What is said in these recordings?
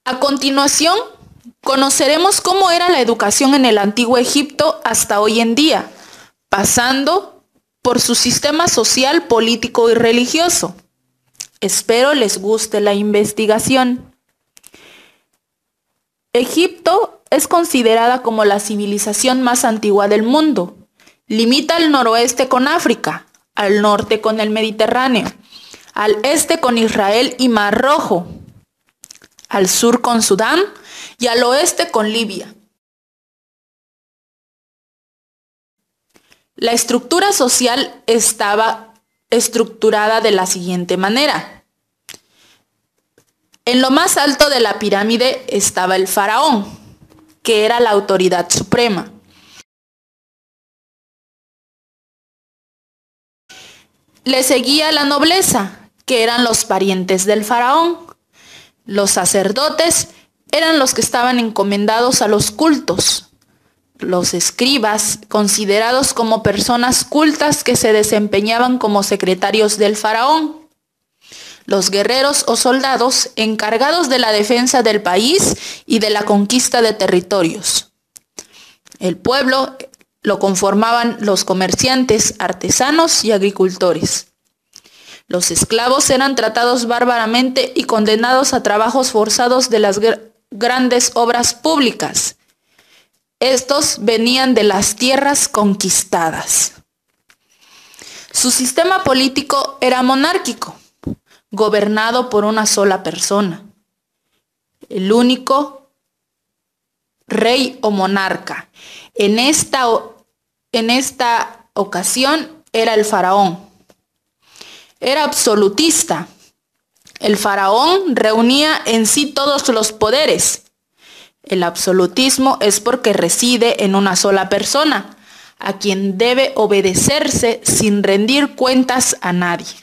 A continuación, conoceremos cómo era la educación en el antiguo Egipto hasta hoy en día, pasando por su sistema social, político y religioso. Espero les guste la investigación. Egipto es considerada como la civilización más antigua del mundo. Limita al noroeste con África, al norte con el Mediterráneo, al este con Israel y Mar Rojo, al sur con Sudán y al oeste con Libia. La estructura social estaba estructurada de la siguiente manera. En lo más alto de la pirámide estaba el faraón, que era la autoridad suprema. Le seguía la nobleza, que eran los parientes del faraón. Los sacerdotes eran los que estaban encomendados a los cultos. Los escribas, considerados como personas cultas que se desempeñaban como secretarios del faraón. Los guerreros o soldados encargados de la defensa del país y de la conquista de territorios. El pueblo lo conformaban los comerciantes, artesanos y agricultores. Los esclavos eran tratados bárbaramente y condenados a trabajos forzados de las grandes obras públicas. Estos venían de las tierras conquistadas. Su sistema político era monárquico, gobernado por una sola persona, el único rey o monarca. En esta ocasión era el faraón. Era absolutista. El faraón reunía en sí todos los poderes. El absolutismo es porque reside en una sola persona, a quien debe obedecerse sin rendir cuentas a nadie.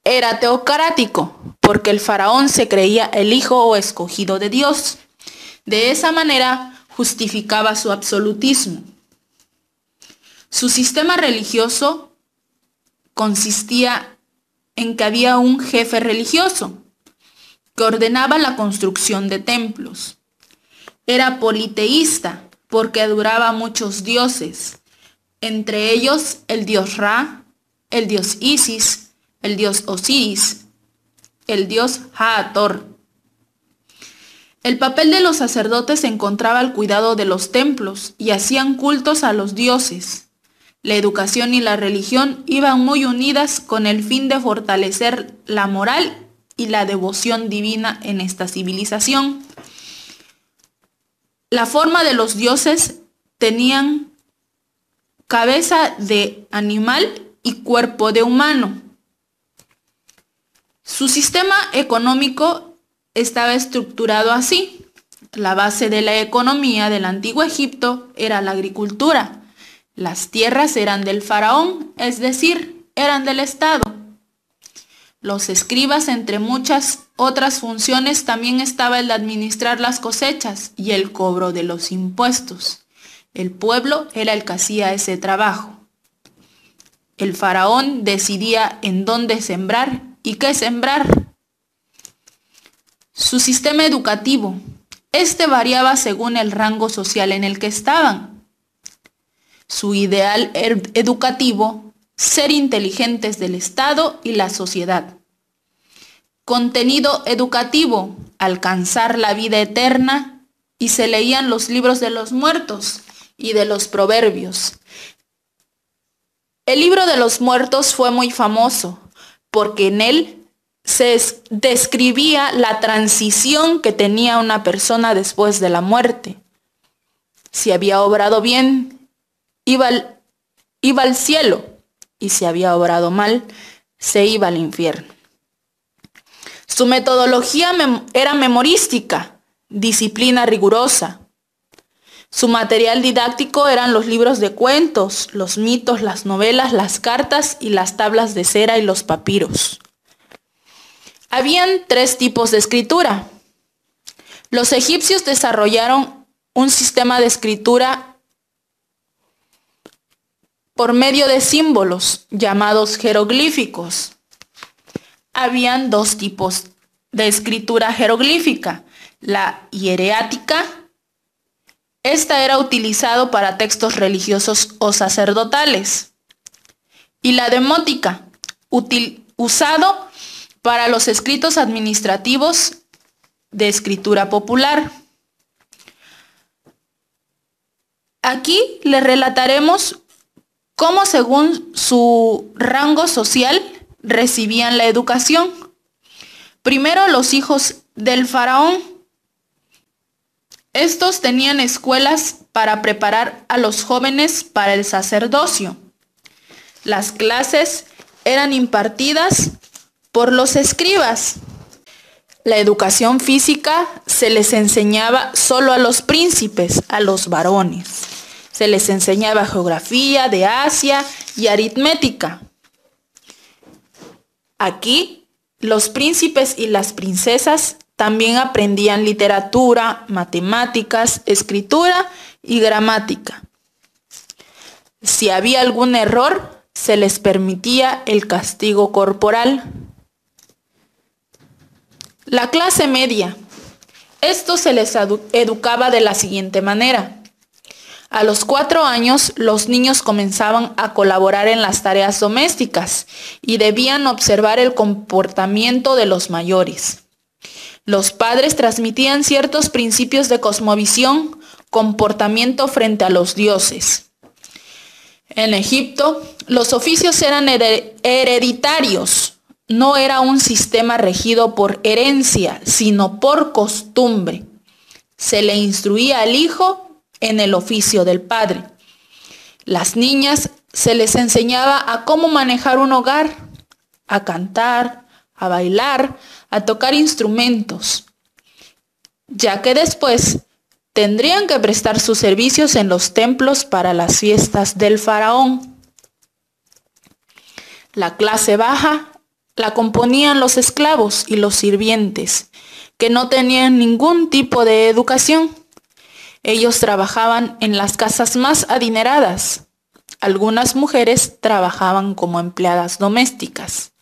Era teocrático, porque el faraón se creía el hijo o escogido de Dios. De esa manera justificaba su absolutismo. Su sistema religioso consistía en que había un jefe religioso que ordenaba la construcción de templos. Era politeísta porque adoraba a muchos dioses, entre ellos el dios Ra, el dios Isis, el dios Osiris, el dios Haator. El papel de los sacerdotes se encontraba al cuidado de los templos y hacían cultos a los dioses. La educación y la religión iban muy unidas con el fin de fortalecer la moral y la devoción divina en esta civilización. La forma de los dioses tenían cabeza de animal y cuerpo de humano. Su sistema económico estaba estructurado así. La base de la economía del antiguo Egipto era la agricultura. Las tierras eran del faraón, es decir, eran del Estado. Los escribas, entre muchas otras funciones, también estaba el de administrar las cosechas y el cobro de los impuestos. El pueblo era el que hacía ese trabajo. El faraón decidía en dónde sembrar y qué sembrar. Su sistema educativo. Este variaba según el rango social en el que estaban. Su ideal educativo, ser inteligentes del Estado y la sociedad. Contenido educativo, alcanzar la vida eterna, y se leían los libros de los muertos y de los proverbios. El libro de los muertos fue muy famoso porque en él se describía la transición que tenía una persona después de la muerte. Si había obrado bien, iba al cielo, y si había obrado mal, se iba al infierno. Su metodología era memorística, disciplina rigurosa. Su material didáctico eran los libros de cuentos, los mitos, las novelas, las cartas y las tablas de cera y los papiros. Habían 3 tipos de escritura. Los egipcios desarrollaron un sistema de escritura por medio de símbolos llamados jeroglíficos. Habían 2 tipos de escritura jeroglífica, La hierática, esta era utilizado para textos religiosos o sacerdotales. Y la demótica, usado para los escritos administrativos de escritura popular. Aquí les relataremos cómo según su rango social recibían la educación. Primero, los hijos del faraón. Estos tenían escuelas para preparar a los jóvenes para el sacerdocio. Las clases eran impartidas por los escribas. La educación física se les enseñaba solo a los príncipes, a los varones. Se les enseñaba geografía de Asia y aritmética. Aquí, los príncipes y las princesas también aprendían literatura, matemáticas, escritura y gramática. Si había algún error, se les permitía el castigo corporal. La clase media. Esto se les educaba de la siguiente manera. A los 4 años, los niños comenzaban a colaborar en las tareas domésticas y debían observar el comportamiento de los mayores. Los padres transmitían ciertos principios de cosmovisión, comportamiento frente a los dioses. En Egipto, los oficios eran hereditarios. No era un sistema regido por herencia, sino por costumbre. Se le instruía al hijo en el oficio del padre. Las niñas se les enseñaba a cómo manejar un hogar, a cantar, a bailar, a tocar instrumentos, ya que después tendrían que prestar sus servicios en los templos para las fiestas del faraón. La clase baja la componían los esclavos y los sirvientes, que no tenían ningún tipo de educación. Ellos trabajaban en las casas más adineradas. Algunas mujeres trabajaban como empleadas domésticas.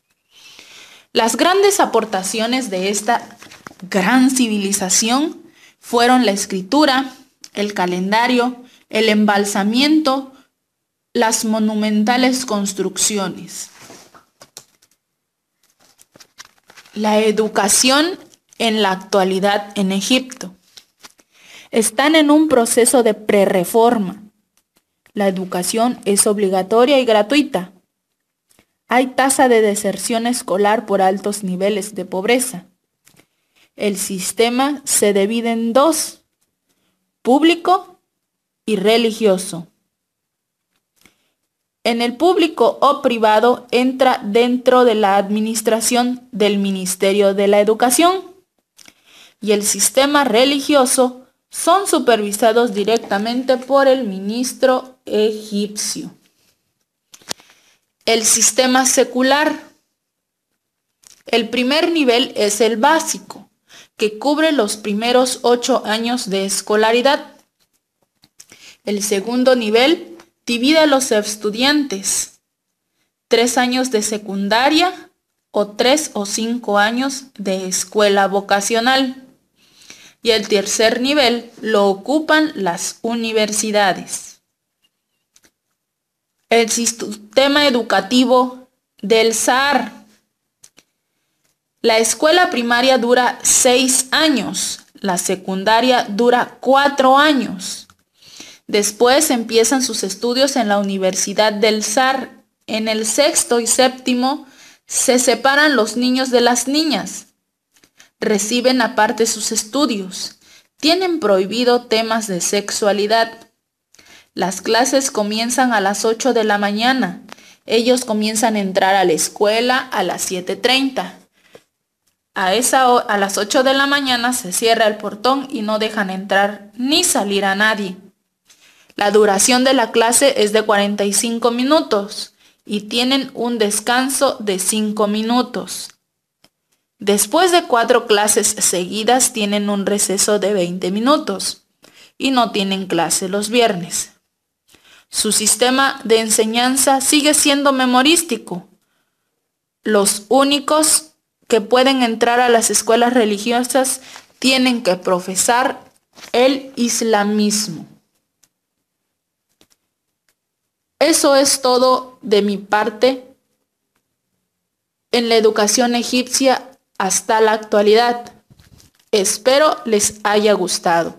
Las grandes aportaciones de esta gran civilización fueron la escritura, el calendario, el embalsamiento, las monumentales construcciones. La educación en la actualidad en Egipto. Están en un proceso de prerreforma. La educación es obligatoria y gratuita. Hay tasa de deserción escolar por altos niveles de pobreza. El sistema se divide en dos: público y religioso. En el público o privado entra dentro de la administración del Ministerio de la Educación, y el sistema religioso son supervisados directamente por el ministro egipcio. El sistema secular. El primer nivel es el básico, que cubre los primeros 8 años de escolaridad. El segundo nivel divide a los estudiantes: 3 años de secundaria o 3 o 5 años de escuela vocacional. Y el tercer nivel lo ocupan las universidades. El sistema educativo del Sahar. La escuela primaria dura 6 años, la secundaria dura 4 años. Después empiezan sus estudios en la Universidad del Sahar. En el 6º y 7º se separan los niños de las niñas. Reciben aparte sus estudios. Tienen prohibido temas de sexualidad. Las clases comienzan a las 8 de la mañana. Ellos comienzan a entrar a la escuela a las 7:30. A las 8 de la mañana se cierra el portón y no dejan entrar ni salir a nadie. La duración de la clase es de 45 minutos y tienen un descanso de 5 minutos. Después de 4 clases seguidas tienen un receso de 20 minutos y no tienen clase los viernes. Su sistema de enseñanza sigue siendo memorístico. Los únicos que pueden entrar a las escuelas religiosas tienen que profesar el islamismo. Eso es todo de mi parte en la educación egipcia hasta la actualidad. Espero les haya gustado.